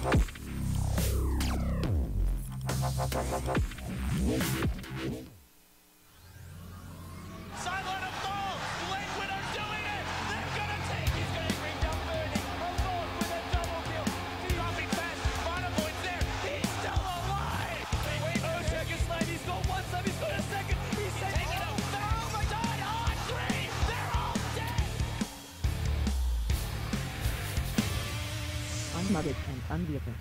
Sideline of goal. Lakewood are doing it. They're gonna take. He's gonna bring down Bernie. Alone with a double kill. Dropping fast. Bonnevoy's there. He's still alive. Wait, second slide. He's going one side. He's going a second. He's taking it. Oh my God! On three. They're all dead. Unmuted and unmuted.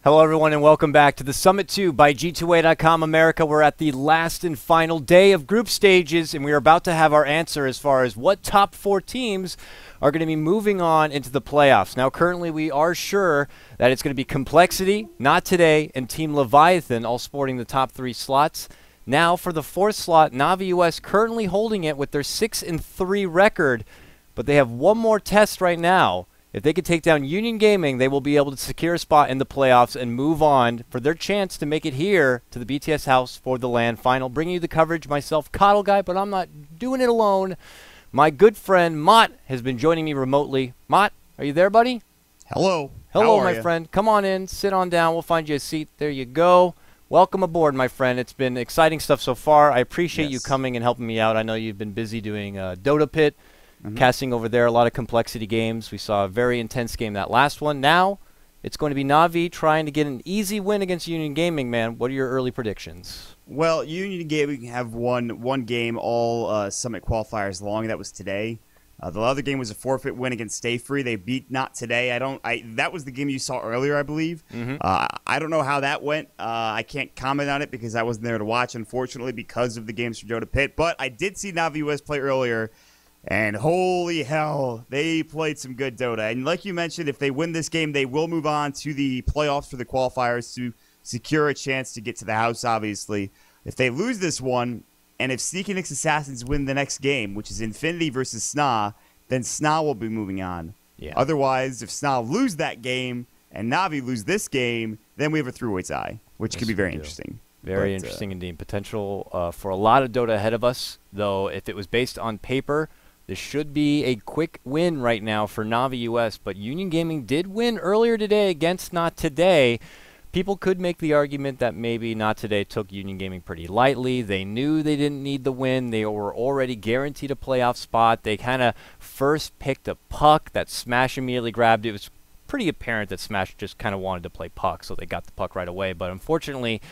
Hello, everyone, and welcome back to the Summit 2 by G2A.com America. We're at the last and final day of group stages, and we are about to have our answer as far as what top 4 teams are going to be moving on into the playoffs. Now, currently, we are sure that it's going to be Complexity, Not Today, and Team Leviathan, all sporting the top 3 slots. Now, for the 4th slot, Navi US currently holding it with their 6-3 record, but they have one more test right now. If they could take down Union Gaming, they will be able to secure a spot in the playoffs and move on for their chance to make it here to the BTS house for the LAN final. Bringing you the coverage, myself, Coddle Guy, but I'm not doing it alone. My good friend, Mott, has been joining me remotely. Mott, are you there, buddy? Hello. Hello, my friend. Come on in. Sit on down. We'll find you a seat. There you go. Welcome aboard, my friend. It's been exciting stuff so far. I appreciate you coming and helping me out. I know you've been busy doing Dota Pit. Casting over there, a lot of Complexity games. We saw a very intense game, that last one. Now, it's going to be Navi trying to get an easy win against Union Gaming, man. What are your early predictions? Well, Union Gaming have won one game all Summit qualifiers long. That was today. The other game was a forfeit win against Stay Free. They beat Not Today. That was the game you saw earlier, I believe. I don't know how that went. I can't comment on it because I wasn't there to watch, unfortunately, because of the games from Dota Pit. But I did see Navi US play earlier. And holy hell, they played some good Dota. And like you mentioned, if they win this game, they will move on to the playoffs for the qualifiers to secure a chance to get to the house, obviously. If they lose this one, and if Sneaky Assassins win the next game, which is Infinity versus Sna, then Sna will be moving on. Yeah. Otherwise, if Sna lose that game and Navi lose this game, then we have a three-way tie, which could be very interesting. Very interesting indeed. Potential for a lot of Dota ahead of us, though if it was based on paper, this should be a quick win right now for Navi US, but Union Gaming did win earlier today against Not Today. People could make the argument that maybe Not Today took Union Gaming pretty lightly. They knew they didn't need the win. They were already guaranteed a playoff spot. They kind of first picked a puck that Smash immediately grabbed. It was pretty apparent that Smash just kind of wanted to play puck, so they got the puck right away. But unfortunately,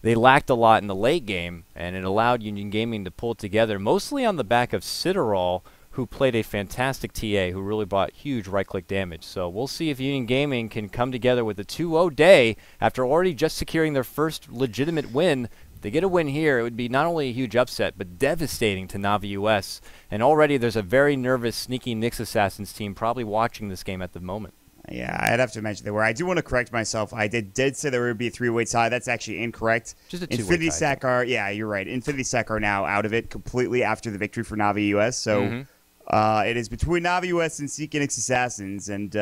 they lacked a lot in the late game, and it allowed Union Gaming to pull it together, mostly on the back of Citadel, who played a fantastic TA, who really brought huge right-click damage. So we'll see if Union Gaming can come together with a 2-0 day after already just securing their first legitimate win. If they get a win here, it would be not only a huge upset, but devastating to Navi US. And already there's a very nervous Sneaky Nyx Assassins team probably watching this game at the moment. Yeah, I'd have to mention they were. I do want to correct myself. I did say there would be a three-way tie. That's actually incorrect. Just a two-way Infinity tie. Sac are, yeah, you're right. Infinity Sac are now out of it completely after the victory for Navi US. So it is between Navi US and Sneaky Nyx Assassins. And,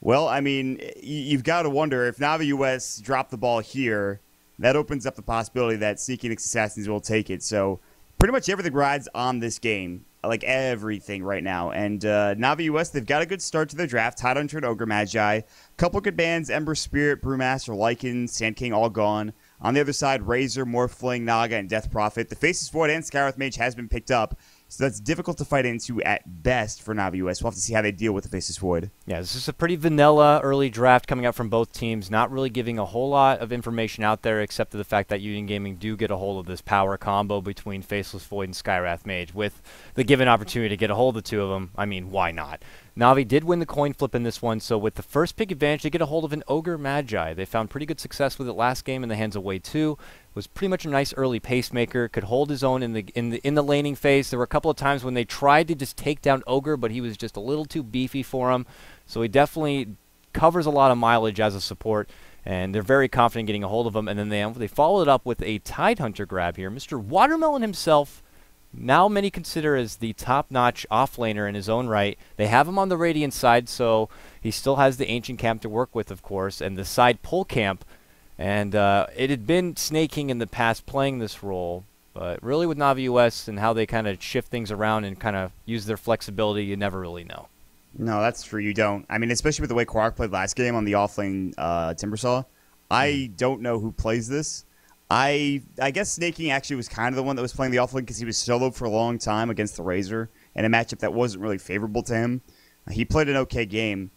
well, I mean, you've got to wonder if Navi US drop the ball here, that opens up the possibility that Sneaky Nyx Assassins will take it. So pretty much everything rides on this game. Like everything right now. And Navi US, they've got a good start to their draft. Tidehunter and Ogre Magi. Couple good bands, Ember Spirit, Brewmaster, Lycan, Sand King, all gone. On the other side, Razor, Morphling, Naga, and Death Prophet. The Faceless Void and Skywrath Mage has been picked up. So that's difficult to fight into at best for Navi US. We'll have to see how they deal with the Faceless Void. Yeah, this is a pretty vanilla early draft coming out from both teams, not really giving a whole lot of information out there except for the fact that Union Gaming do get a hold of this power combo between Faceless Void and Skywrath Mage. With the given opportunity to get a hold of the two of them, I mean, why not? Navi did win the coin flip in this one, so with the first pick advantage, they get a hold of an Ogre Magi. They found pretty good success with it last game in the hands of Way 2. Was pretty much a nice early pacemaker, could hold his own in the laning phase. There were a couple of times when they tried to just take down Ogre, but he was just a little too beefy for him. So he definitely covers a lot of mileage as a support, and they're very confident getting a hold of him. And then they followed it up with a Tidehunter grab here. Mr. Watermelon himself, now many consider as the top-notch offlaner in his own right. They have him on the Radiant side, so he still has the Ancient Camp to work with, of course, and the side pull camp. And it had been Snake King in the past playing this role, but really with Navi US and how they kind of shift things around and kind of use their flexibility, you never really know. No, that's true. You don't. I mean, especially with the way Quark played last game on the offlane Timbersaw. I don't know who plays this. I guess Snake actually was kind of the one that was playing the offlane because he was soloed for a long time against the Razor in a matchup that wasn't really favorable to him. He played an okay game.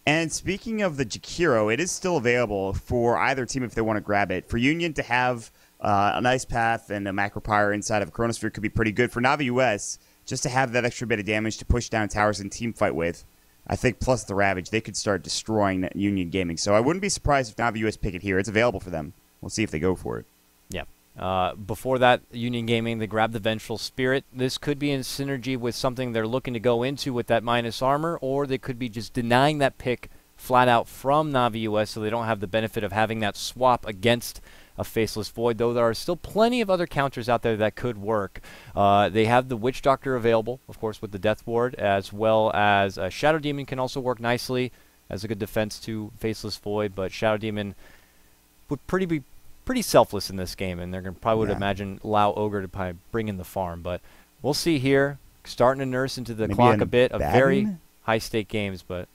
And speaking of the Jakiro, it is still available for either team if they want to grab it. For Union to have a nice path and a Macropyre inside of a Chronosphere could be pretty good. For Navi US, just to have that extra bit of damage to push down towers and team fight with, I think plus the Ravage, they could start destroying Union Gaming. So I wouldn't be surprised if Navi US pick it here. It's available for them. We'll see if they go for it. Yeah. Before that, Union Gaming, they grabbed the Vengeful Spirit. This could be in synergy with something they're looking to go into with that minus armor, or they could be just denying that pick flat out from Navi US so they don't have the benefit of having that swap against a Faceless Void, though there are still plenty of other counters out there that could work. They have the Witch Doctor available, of course, with the Death Ward, as well as Shadow Demon can also work nicely as a good defense to Faceless Void, but Shadow Demon would be pretty selfless in this game, and they're going to probably would imagine allow Ogre to probably bring in the farm, but we'll see here. Starting to nurse into the clock a bit of very high-stake games, but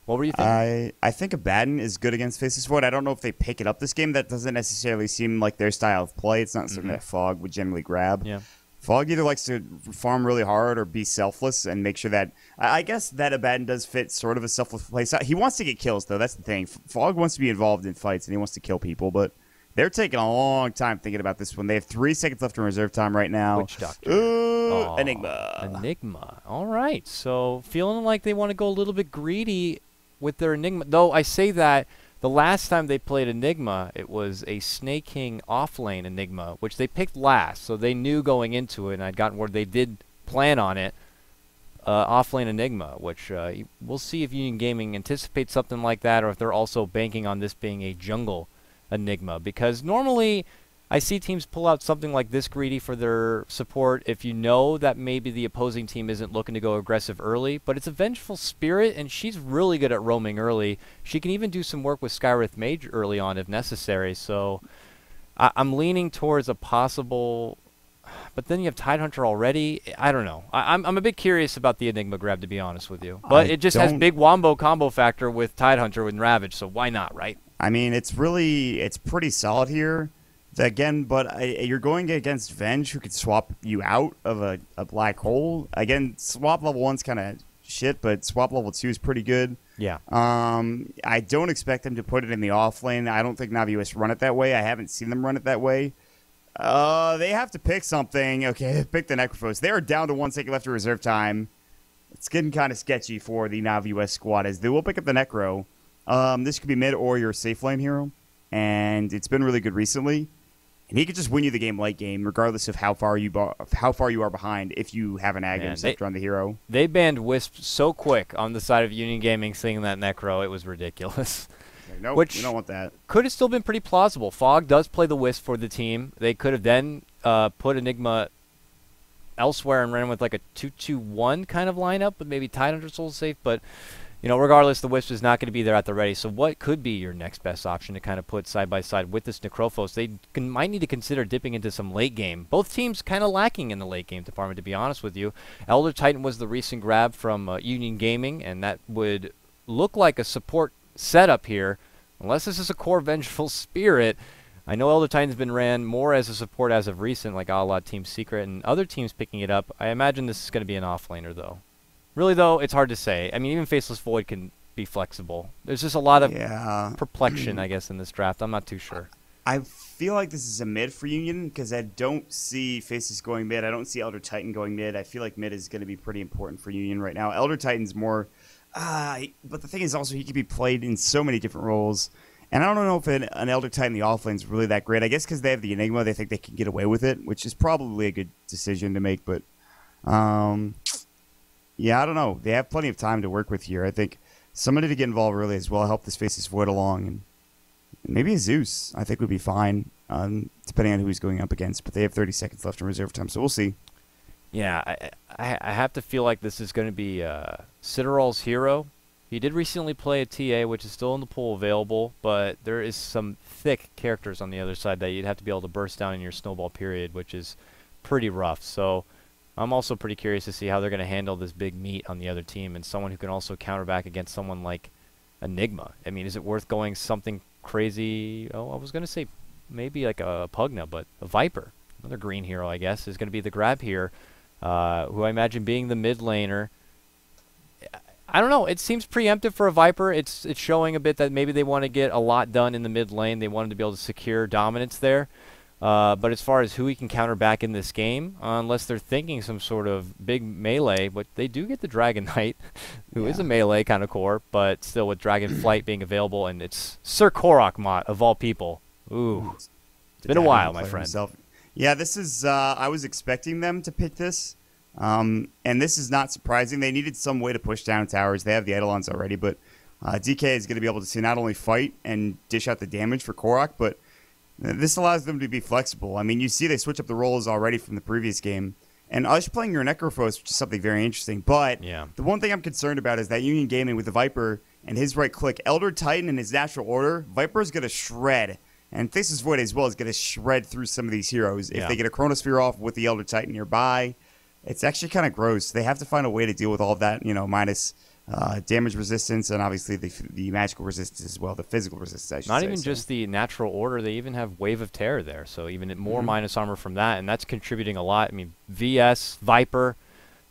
what were you thinking? I think Abaddon is good against Faceless Void. I don't know if they pick it up this game. That doesn't necessarily seem like their style of play. It's not something that Fog would generally grab. Yeah. Fog either likes to farm really hard or be selfless and make sure that... I guess that Abaddon does fit sort of a selfless play. He wants to get kills, though. That's the thing. Fog wants to be involved in fights, and he wants to kill people, but they're taking a long time thinking about this one. They have 3 seconds left in reserve time right now. Witch Doctor. Enigma. Enigma. All right. So feeling like they want to go a little bit greedy with their Enigma. Though I say that the last time they played Enigma, it was a Snake King offlane Enigma, which they picked last. So they knew going into it, and I'd gotten word they did plan on it. Offlane Enigma, which we'll see if Union Gaming anticipates something like that, or if they're also banking on this being a jungle Enigma, because normally I see teams pull out something like this greedy for their support if you know that maybe the opposing team isn't looking to go aggressive early, but it's a Vengeful Spirit, and she's really good at roaming early. She can even do some work with Skywrath Mage early on if necessary, so I'm leaning towards a possible... But then you have Tidehunter already. I don't know. I'm a bit curious about the Enigma grab, to be honest with you. But it just has big wombo combo factor with Tidehunter and Ravage, so why not, right? I mean, it's pretty solid here. Again, but you're going against Venge, who could swap you out of a black hole. Again, swap level 1's kind of shit, but swap level 2 is pretty good. Yeah. I don't expect them to put it in the off lane. I don't think Navi US run it that way. I haven't seen them run it that way. They have to pick something. Okay, pick the Necrophos. They are down to 1 second left of reserve time. It's getting kind of sketchy for the Navi US squad as they will pick up the Necro. This could be mid or your safe lane hero, and it's been really good recently. And he could just win you the game late game, regardless of how far you are behind. If you have an ag interceptor on the hero, they banned Wisp so quick on the side of Union Gaming, seeing that Necro, it was ridiculous. Nope, Which we don't want that. Could have still been pretty plausible. Fog does play the Wisp for the team. They could have then put Enigma elsewhere and ran with like a 2-2-1 kind of lineup with maybe Tidehunter Soul Safe, but you know, regardless, the Wisp is not going to be there at the ready. So what could be your next best option to kind of put side by side with this Necrophos? They might need to consider dipping into some late game. Both teams kind of lacking in the late game department, to be honest with you. Elder Titan was the recent grab from Union Gaming, and that would look like a support setup here, unless this is a core Vengeful Spirit. I know Elder Titan's been ran more as a support as of recent, like a la Team Secret and other teams picking it up. I imagine this is going to be an offlaner, though. Really, though, it's hard to say. I mean, even Faceless Void can be flexible. There's just a lot of perplexion, I guess, in this draft. I'm not too sure. I feel like this is a mid for Union because I don't see Faceless going mid. I don't see Elder Titan going mid. I feel like mid is going to be pretty important for Union right now. Elder Titan's more... but the thing is also he can be played in so many different roles. And I don't know if an Elder Titan in the offlane is really that great. I guess because they have the Enigma, they think they can get away with it, which is probably a good decision to make. But... yeah, I don't know. They have plenty of time to work with here. I think somebody to get involved early as well, help this Faceless Void along. And maybe a Zeus, I think, would be fine, depending on who he's going up against. But they have 30 seconds left in reserve time, so we'll see. Yeah, I have to feel like this is going to be Citadal's hero. He did recently play a TA, which is still in the pool available, but there is some thick characters on the other side that you'd have to be able to burst down in your snowball period, which is pretty rough. So... I'm also pretty curious to see how they're going to handle this big meat on the other team and someone who can also counter back against someone like Enigma. I mean, is it worth going something crazy? Oh, I was going to say maybe like a Pugna, but a Viper, another green hero, I guess, is going to be the grab here, who I imagine being the mid laner. I don't know. It seems preemptive for a Viper. It's showing a bit that maybe they want to get a lot done in the mid lane. They wanted to be able to secure dominance there. But as far as who he can counter back in this game, unless they're thinking some sort of big melee, but they do get the Dragon Knight, who is a melee kind of core, but still with Dragon Flight being available, and it's Sir Korok Mott, of all people. Ooh. It's been a while, my friend. Himself. Yeah, this is, I was expecting them to pick this. And this is not surprising. They needed some way to push down towers. They have the Eidolons already, but DK is going to be able to not only fight and dish out the damage for Korok, but this allows them to be flexible. I mean, you see they switch up the roles already from the previous game. And Ush playing your Necrophos, which is something very interesting. But the one thing I'm concerned about is that Union Gaming with the Viper and his right click, Elder Titan in his natural order, Viper is going to shred. And Thesis Void as well is going to shred through some of these heroes. If they get a Chronosphere off with the Elder Titan nearby, it's actually kind of gross. They have to find a way to deal with all of that, minus damage resistance and obviously the magical resistance as well, the physical resistance, I should say. Not even just the natural order, they even have Wave of Terror there, so even more minus armor from that, and that's contributing a lot. I mean, VS, Viper,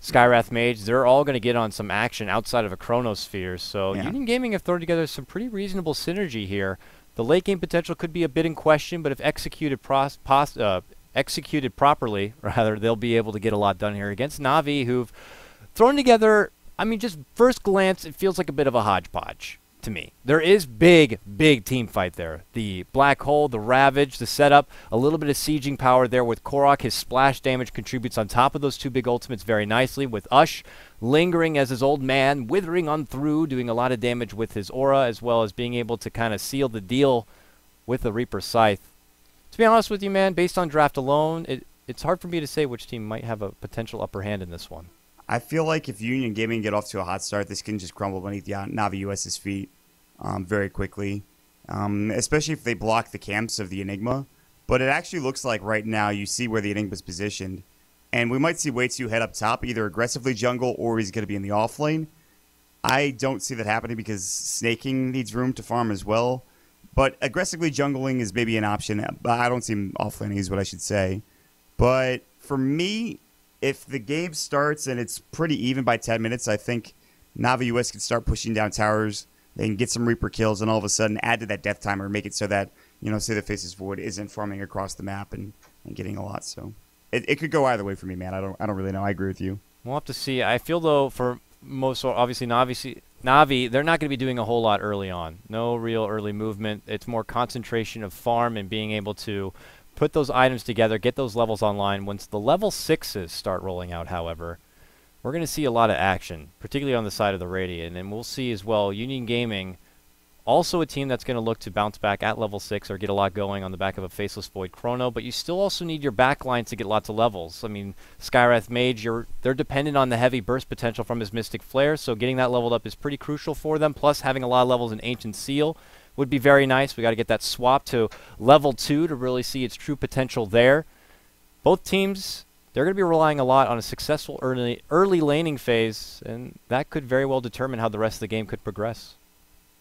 Skywrath Mage, they're all going to get on some action outside of a Chronosphere, so Union Gaming have thrown together some pretty reasonable synergy here. The late game potential could be a bit in question, but if executed properly, they'll be able to get a lot done here against Na'Vi, who've thrown together, I mean, just first glance, it feels like a bit of a hodgepodge to me. There is big team fight there. The Black Hole, the Ravage, the setup, a little bit of sieging power there with Korok. His splash damage contributes on top of those two big ultimates very nicely, with Ush lingering as his old man, withering on through, doing a lot of damage with his aura, as well as being able to kind of seal the deal with the Reaper Scythe. To be honest with you, man, based on draft alone, it's hard for me to say which team might have a potential upper hand in this one. I feel like if Union Gaming get off to a hot start, this can just crumble beneath the Na'Vi US's feet very quickly, especially if they block the camps of the Enigma. But it actually looks like right now you see where the Enigma's positioned, and we might see Waitsu head up top, either aggressively jungle or he's going to be in the off lane. I don't see that happening because Snaking needs room to farm as well. But aggressively jungling is maybe an option. I don't see him off laning is what I should say. But for me, if the game starts and it's pretty even by 10 minutes, I think Na'Vi US can start pushing down towers. They can get some Reaper kills and all of a sudden add to that death timer, make it so that, say the Faceless Void isn't farming across the map and getting a lot. So it could go either way for me, man. I don't really know. I agree with you. We'll have to see. I feel, though, for most, obviously, Na'Vi, they're not going to be doing a whole lot early on. No real early movement. It's more concentration of farm and being able to put those items together, get those levels online. Once the level 6s start rolling out, however, we're going to see a lot of action, particularly on the side of the Radiant. And we'll see as well, Union Gaming, also a team that's going to look to bounce back at level 6 or get a lot going on the back of a Faceless Void Chrono, but you still also need your backlines to get lots of levels. I mean, Skywrath Mage, they're dependent on the heavy burst potential from his Mystic Flare, so getting that leveled up is pretty crucial for them, plus having a lot of levels in Ancient Seal would be very nice. We got to get that swap to level 2 to really see its true potential there. Both teams, they're going to be relying a lot on a successful early laning phase, and that could very well determine how the rest of the game could progress.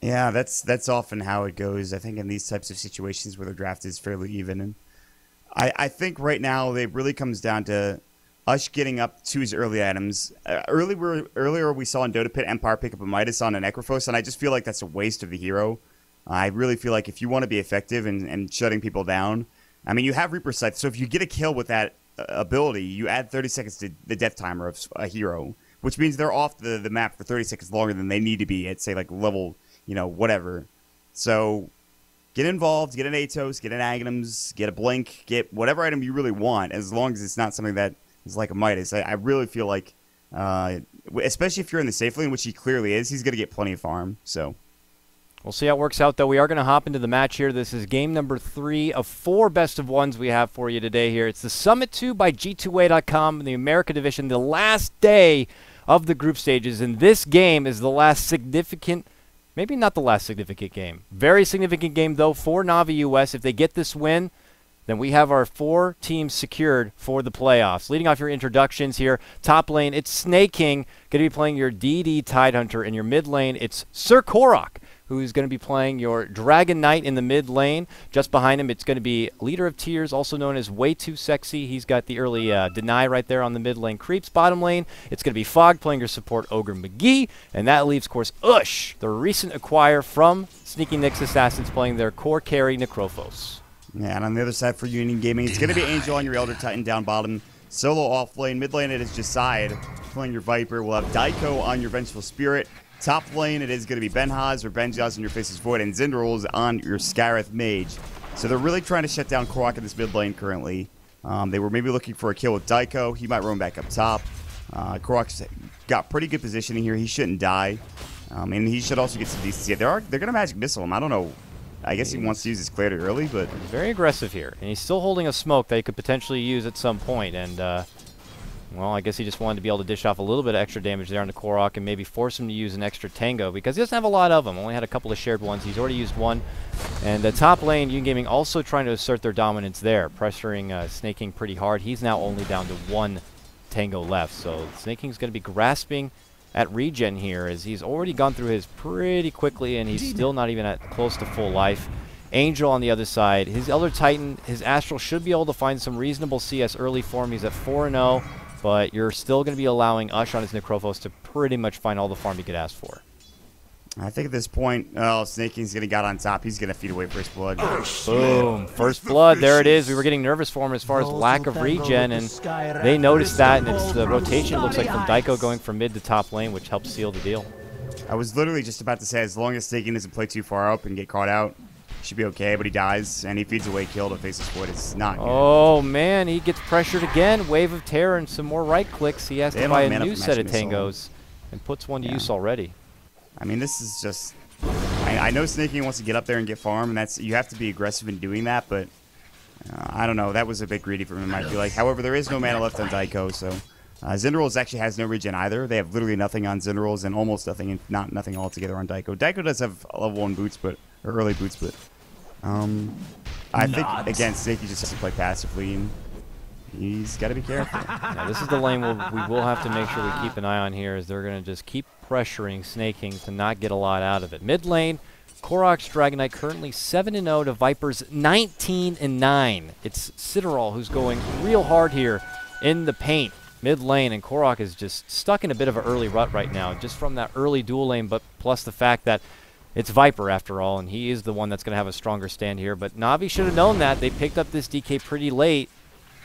Yeah, that's often how it goes. I think in these types of situations where the draft is fairly even, and I think right now it really comes down to Ush getting up to his early items. Earlier we saw in Dota Pit Empire pick up a Midas on a Necrophos, and I just feel like that's a waste of the hero. I really feel like if you want to be effective and shutting people down, I mean, you have Reaper Scythe, so if you get a kill with that ability, you add 30 seconds to the death timer of a hero, which means they're off the map for 30 seconds longer than they need to be at, say, like level, whatever. So get involved, get an Atos, get an Aghanims, get a Blink, get whatever item you really want, as long as it's not something that is like a Midas. I really feel like, especially if you're in the safe lane, which he clearly is, he's going to get plenty of farm, so... We'll see how it works out, though. We are going to hop into the match here. This is game number 3 of 4 best of ones we have for you today here. It's the Summit 2 by G2A.com in the America Division, the last day of the group stages. And this game is the last significant, maybe not the last significant game. Very significant game, though, for Na'Vi US. If they get this win, then we have our 4 teams secured for the playoffs. Leading off your introductions here, top lane, it's Snake King, going to be playing your DD Tidehunter. In your mid lane, it's Sir Korok, who's going to be playing your Dragon Knight in the mid lane. Just behind him, it's going to be Leader of Tears, also known as Way Too Sexy. He's got the early deny right there on the mid lane creeps. Bottom lane, it's going to be Fog playing your support Ogre McGee. And that leaves, of course, Ush, the recent acquire from Sneaky Nyx Assassins, playing their core carry Necrophos. Yeah, and on the other side for Union Gaming, it's going to be Angel on your Elder Titan down bottom. Solo off lane. Mid lane, it is Jeside playing your Viper. We'll have Daiko on your Vengeful Spirit. Top lane, it is going to be Benhaz or Benjaz on your Faceless Void, and Zindrals on your Scarith Mage. So they're really trying to shut down Korok in this mid lane currently. They were maybe looking for a kill with Daiko. He might roam back up top. Korok's got pretty good positioning here. He shouldn't die. And he should also get some decency. They're going to Magic Missile him. I don't know. I guess he wants to use his clarity early, but... Very aggressive here. And he's still holding a smoke that he could potentially use at some point. And, well, I guess he just wanted to be able to dish off a little bit of extra damage there on the Korok and maybe force him to use an extra Tango, because he doesn't have a lot of them. Only had a couple of shared ones. He's already used one. And the top lane, Union Gaming also trying to assert their dominance there, pressuring Snake King pretty hard. He's now only down to 1 Tango left. So Snake King's going to be grasping at regen here, as he's already gone through his pretty quickly, and he's still not even at close to full life. Angel on the other side, his Elder Titan, his Astral should be able to find some reasonable CS early for him. He's at 4-0, but you're still going to be allowing Ush on his Necrophos to pretty much find all the farm he could ask for. I think at this point, Snake King's going to get on top. He's going to feed away First Blood. Boom. First Blood. There it is. We were getting nervous for him as far as lack of regen, and they noticed that, and it's the rotation, looks like, from Daiko going from mid to top lane, which helps seal the deal. I was literally just about to say, as long as Snake King doesn't play too far up and get caught out, he should be okay, but he dies, and he feeds away kill to Faceless Void. It's not good. Oh, man. He gets pressured again. Wave of Terror and some more right clicks. He has to buy a new set of Tangos and puts one to use already. I mean, this is just... I know Snake King wants to get up there and get farm, and that's you have to be aggressive in doing that, but I don't know. That was a bit greedy for him, I feel like. However, there is no mana left on Daiko, so... Zindrals actually has no regen either. They have literally nothing on Zindrals and almost nothing, and nothing altogether on Daiko. Daiko does have level 1 boots, but... or early boots, but... I think, again, Snake King just has to play passively, and he's got to be careful. Now, this is the lane we will have to make sure we keep an eye on here, as they're going to just keep pressuring Snake King to not get a lot out of it. Mid lane, Korok's Dragon Knight currently 7-0 to Viper's 19-9. It's Citadel who's going real hard here in the paint. Mid lane, and Korok is just stuck in a bit of an early rut right now, just from that early dual lane, but plus the fact that it's Viper after all, and he is the one that's going to have a stronger stand here. But Na'Vi should have known that. They picked up this DK pretty late.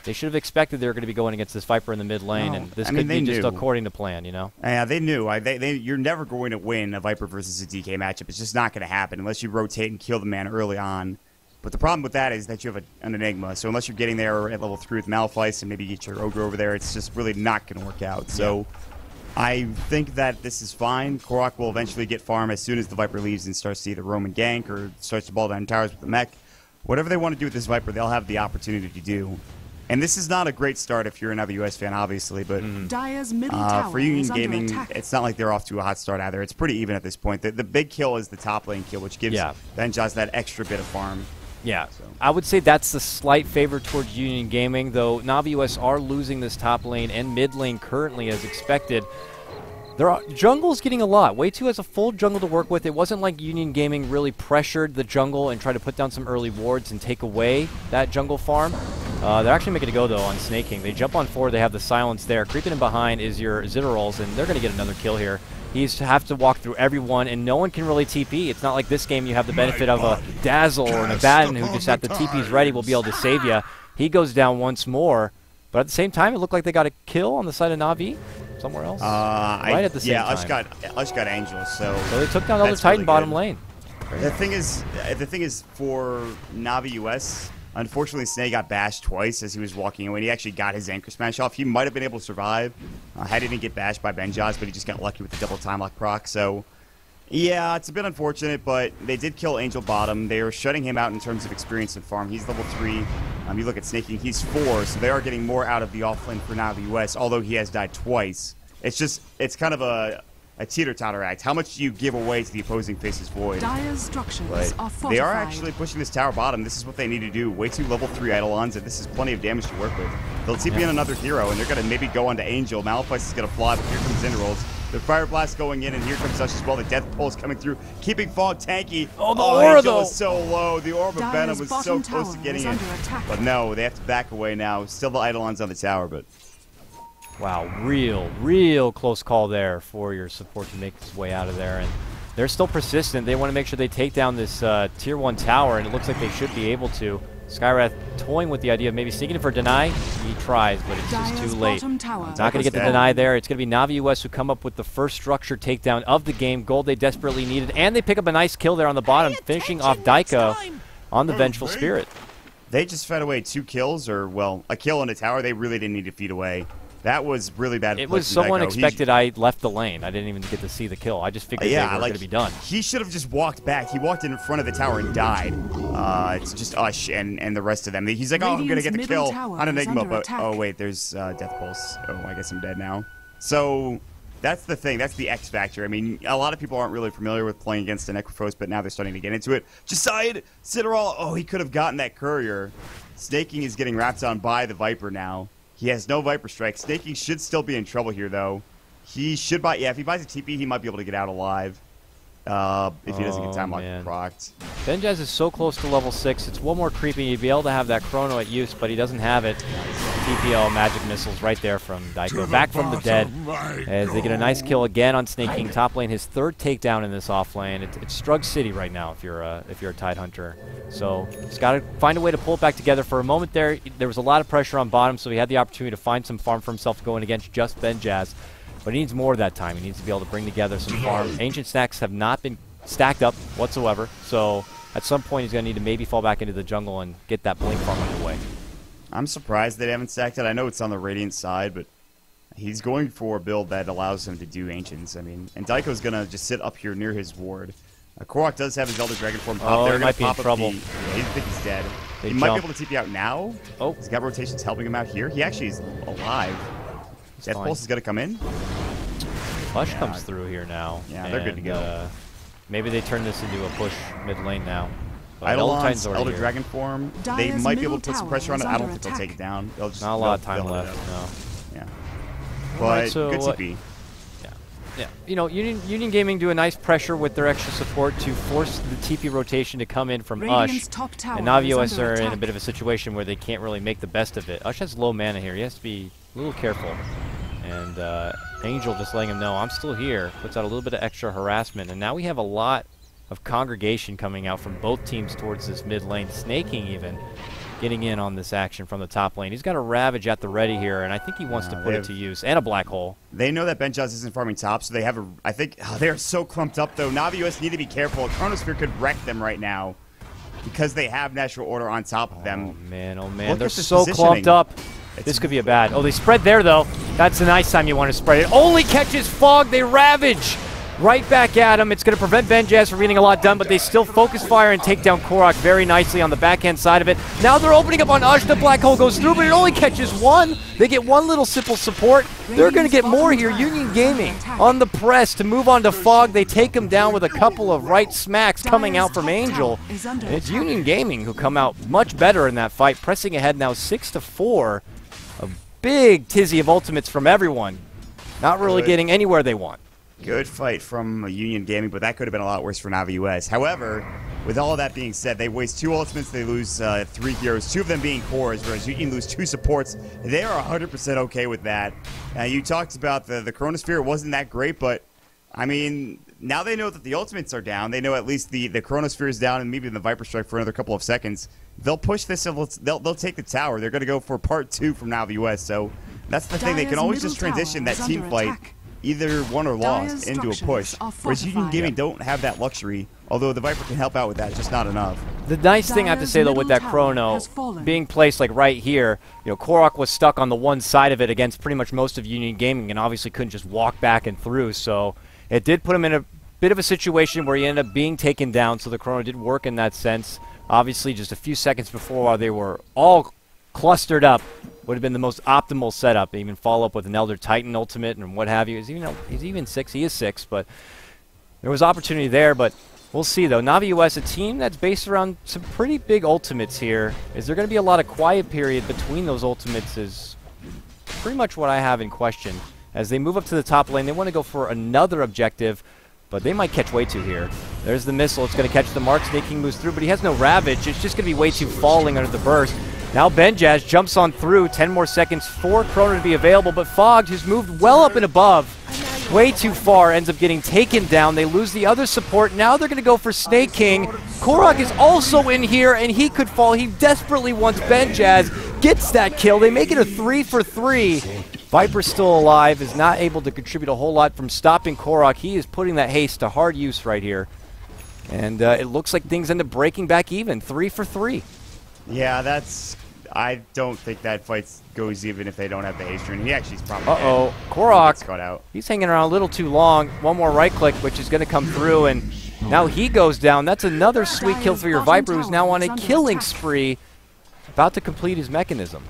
They should have expected they were going to be going against this Viper in the mid lane, and this could be just according to plan, you know? Yeah, they knew. You're never going to win a Viper versus a DK matchup. It's just not going to happen unless you rotate and kill the man early on. But the problem with that is that you have an Enigma. So unless you're getting there at level 3 with Malphite and maybe get your Ogre over there, it's just really not going to work out. So I think that this is fine. Korok will eventually get farm as soon as the Viper leaves and starts to either roam and gank or starts to ball down towers with the mech. Whatever they want to do with this Viper, they'll have the opportunity to do. And this is not a great start if you're another US fan, obviously, but for Union Gaming, it's not like they're off to a hot start either. It's pretty even at this point. The big kill is the top lane kill, which gives Benjaz that extra bit of farm. Yeah, so I would say that's the slight favor towards Union Gaming, though Na'Vi US are losing this top lane and mid lane currently as expected. Jungle's getting a lot. Way 2 has a full jungle to work with. It wasn't like Union Gaming really pressured the jungle and tried to put down some early wards and take away that jungle farm. They're actually making it go, though, on Snake King. They jump on forward. They have the silence there. Creeping in behind is your Zitterals, and they're going to get another kill here. He's have to walk through everyone, and no one can really TP. It's not like this game you have the benefit of a Dazzle or an Abaddon who just at the TP's ready will be able to save you. He goes down once more, but at the same time, it looked like they got a kill on the side of Na'Vi somewhere else. Right at the same time. Yeah, Ush got Angels, so they took down Elder Titan bottom lane. The thing is for Na'Vi US, unfortunately, Snake got bashed twice as he was walking away. He actually got his Anchor Smash off. He might have been able to survive had he didn't get bashed by Benjaz, but he just got lucky with the double time lock proc. So, yeah, it's a bit unfortunate, but they did kill Angel bottom. They are shutting him out in terms of experience and farm. He's level 3. You look at Snake King, he's 4, so they are getting more out of the offlane for Na'Vi US, although he has died twice. It's kind of a a teeter-totter act. How much do you give away to the opposing face's void? Dire's structures But are fortified. they are actually pushing this tower bottom. This is what they need to do. Way 2 level 3 Eidolons, and this is plenty of damage to work with. They'll TP in another hero, and they're going to maybe go onto Angel. Malefice is going to fly, but here comes Interrolls. The Fire Blast going in, and here comes Ush as well. The Death Pulse coming through, keeping Fog tanky. Oh, the Aura, Angel though. is so low. The Orb of Dire's Venom was so bottom close to tower getting is it. under attack. But no, they have to back away now. Still the Eidolons on the tower, but... Wow, real close call there for your support to make its way out of there. And they're still persistent. They want to make sure they take down this tier 1 tower, and it looks like they should be able to. Skywrath toying with the idea of maybe sneaking in for a deny. He tries, but it's just Dire's too late. bottom tower Not going to get the dead. deny there. It's going to be Navi US who come up with the first structure takedown of the game. Gold they desperately needed, and they pick up a nice kill there on the bottom, finishing off Daiko on the Vengeful Spirit. They just fed away 2 kills, or, well, a kill on a tower. They really didn't need to feed away. That was really bad. It play was from someone Daiko. expected. I left the lane. I didn't even get to see the kill. I just figured they were going to be done. He should have just walked back. He walked in front of the tower and died. It's just Ush and the rest of them. He's like, oh, I'm going to get the Radiant's kill middle tower on is Enigma, under but attack. oh, wait, there's Death Pulse. Oh, I guess I'm dead now. So that's the thing. That's the X factor. I mean, a lot of people aren't really familiar with playing against an Necrophos, but now they're starting to get into it. Jacide, Citadel, oh, he could have gotten that courier. Snaking is getting wrapped on by the Viper now. He has no Viper Strike. Snaking should still be in trouble here, though. He should buy... Yeah, if he buys a TP, he might be able to get out alive. If he doesn't get time lock man. procced. Benjaz is so close to level 6. It's one more creepy. You'd be able to have that Chrono at use, but he doesn't have it. TPO magic missiles right there from Daiko. Back from the dead. As they get a nice kill again on Snaking. Top lane, his 3rd takedown in this off lane. It's Strug City right now if you're a Tidehunter. So he's got to find a way to pull it back together. For a moment there was a lot of pressure on bottom, so he had the opportunity to find some farm for himself going against just Benjaz. But he needs more that time. He needs to be able to bring together some farm. Ancient Stacks have not been stacked up whatsoever, so at some point he's going to need to maybe fall back into the jungle and get that Blink farm underway. I'm surprised they haven't stacked it. I know it's on the Radiant side, but he's going for a build that allows him to do Ancients. I mean, and Daiko's going to just sit up here near his ward. Korok does have his Elder Dragon form pop. Oh, They're he gonna might be in pop up trouble. I think he's dead. They He might jump. be able to TP out now. Oh. He's got rotations helping him out here. He actually is alive. Death fine. Pulse is going to come in. Hush Yeah. comes through here now. Yeah, they're good to go. Maybe they turn this into a push mid lane now. But Eidolon's Elder Titan's already Elder here. Dragon form. They Dire's might be middle able to put some tower pressure on is it. I don't under think they'll attack. take it down. They'll just Not a lot of time they'll left. hold it up. No. Yeah. Alright, But so good what- TP. Yeah, you know, Union Gaming do a nice pressure with their extra support to force the TP rotation to come in from Radiant's Ush. top tower And Navi is US under are in a attack. bit of a situation where they can't really make the best of it. Ush has low mana here. He has to be a little careful. And Angel just letting him know, I'm still here. Puts out a little bit of extra harassment. And now we have a lot of congregation coming out from both teams towards this mid lane. Snaking even getting in on this action from the top lane. He's got a Ravage at the ready here, and I think he wants to put it to use. And a Black Hole. They know that Benjaz isn't farming top, so they have a... I think... they're so clumped up, though. Navi US need to be careful. A Chronosphere could wreck them right now because they have Natural Order on top of them. Oh man, Look they're at this so positioning. clumped up. It's- This could be a bad. Oh, they spread there though. That's the nice time you want to spread it. Only catches Fog. They ravage right back at him. It's going to prevent Benjaz from getting a lot done, but they still focus fire and take down Korok very nicely on the backhand side of it. Now they're opening up on Ush. The Black Hole goes through, but it only catches one. They get one little simple support. They're going to get more here. Union Gaming on the press to move on to Fog. They take him down with a couple of right smacks coming out from Angel. And it's Union Gaming who come out much better in that fight, pressing ahead now 6-4. A big tizzy of ultimates from everyone. Not really Good. getting anywhere they want. Good fight from Union Gaming, but that could have been a lot worse for Navi US. However, with all of that being said, they waste 2 ultimates, they lose 3 heroes, 2 of them being cores, whereas Union lose 2 supports. They are 100% okay with that. You talked about the Chronosphere. It wasn't that great, but, I mean, now they know that the ultimates are down. They know at least the Chronosphere is down and maybe the Viper Strike for another couple of seconds. They'll push this and they'll take the tower. They're going to go for part 2 from Navi US, so that's the thing. They can Dire's always just middle transition tower that is team under fight. attack. Either won or lost Dire's into a push. structures are Whereas Union fortified. Gaming don't have that luxury, although the Viper can help out with that, just not enough. The nice thing I have to Dire's say though with middle that tower Chrono has fallen. being placed like right here, you know, Korok was stuck on the one side of it against pretty much most of Union Gaming and obviously couldn't just walk back and through, so it did put him in a bit of a situation where he ended up being taken down, so the Chrono did work in that sense. Obviously just a few seconds before while they were all clustered up, would have been the most optimal setup. Even follow up with an Elder Titan ultimate and what have you. He's even 6. He is 6, but there was opportunity there. But we'll see, though. Navi US, a team that's based around some pretty big ultimates here. Is there going to be a lot of quiet period between those ultimates is pretty much what I have in question. As they move up to the top lane, they want to go for another objective, but they might catch WeiTu here. There's the missile. It's going to catch the mark. Snake King moves through, but he has no Ravage. It's just going to be WeiTu falling under the burst. Now Benjaz jumps on through. 10 more seconds for Chrono to be available, but Fogged, who's moved well up and above, way too far, ends up getting taken down. They lose the other support. Now they're going to go for Snake King. Korok is also in here, and he could fall. He desperately wants Benjaz. Gets that kill. They make it a 3 for 3. Viper still alive, is not able to contribute a whole lot from stopping Korok. He is putting that haste to hard use right here. And it looks like things end up breaking back even. 3 for 3. Yeah, I don't think that fight goes even if they don't have the haste rune. He actually is probably Uh-oh. dead. Korok, Got out. he's hanging around a little too long. One more right click, which is going to come through, and now he goes down. That's another sweet kill for your Viper, who's now on a killing spree. About to complete his mechanism.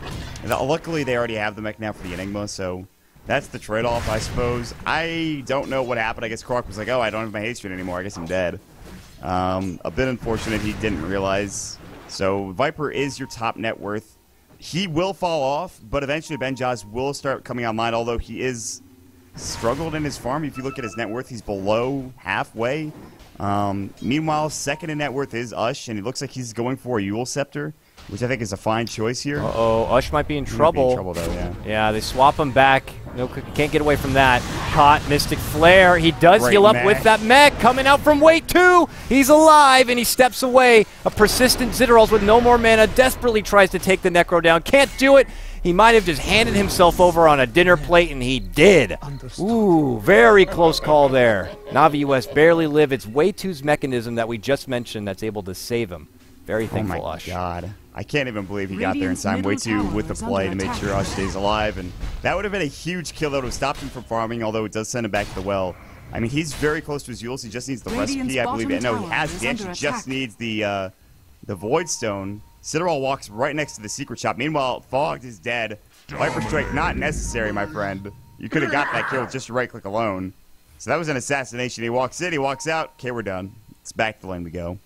Luckily, they already have the mech now for the Enigma, so that's the trade-off, I suppose. I don't know what happened. I guess Korok was like, oh, I don't have my haste rune anymore. I guess I'm dead. A bit unfortunate he didn't realize. So Viper is your top net worth. He will fall off, but eventually Benjaz will start coming online, although he is struggled in his farm. If you look at his net worth, he's below halfway. Meanwhile, second in net worth is Ush, and it looks like he's going for a Eul Scepter, which I think is a fine choice here. Uh-oh, Ush might be in trouble. Though, yeah. Yeah, they swap him back. No, can't get away from that. Caught Mystic Flare. He does Great heal up mech. with that mech. Coming out from WeiTu. He's alive, and he steps away. A persistent Zitterals with no more mana desperately tries to take the Necro down. Can't do it. He might have just handed himself over on a dinner plate, and he did. Ooh, very close call there. Navi US barely live. It's WeiTu's mechanism that we just mentioned that's able to save him. Very thankful, Oh my Ush. God. I can't even believe he got there in time. WeiTu with the play to make sure Ush stays alive. And that would have been a huge kill that would have stopped him from farming, although it does send him back to the well. I mean, he's very close to his Euls. He just needs the recipe, I believe. No, he has it. He actually just needs the Void Stone. Citadel walks right next to the secret shop. Meanwhile, Fogged is dead. Viper Strike not necessary, my friend. You could have got that kill with just a right click alone. So that was an assassination. He walks in, he walks out. Okay, we're done. It's back to the lane we go.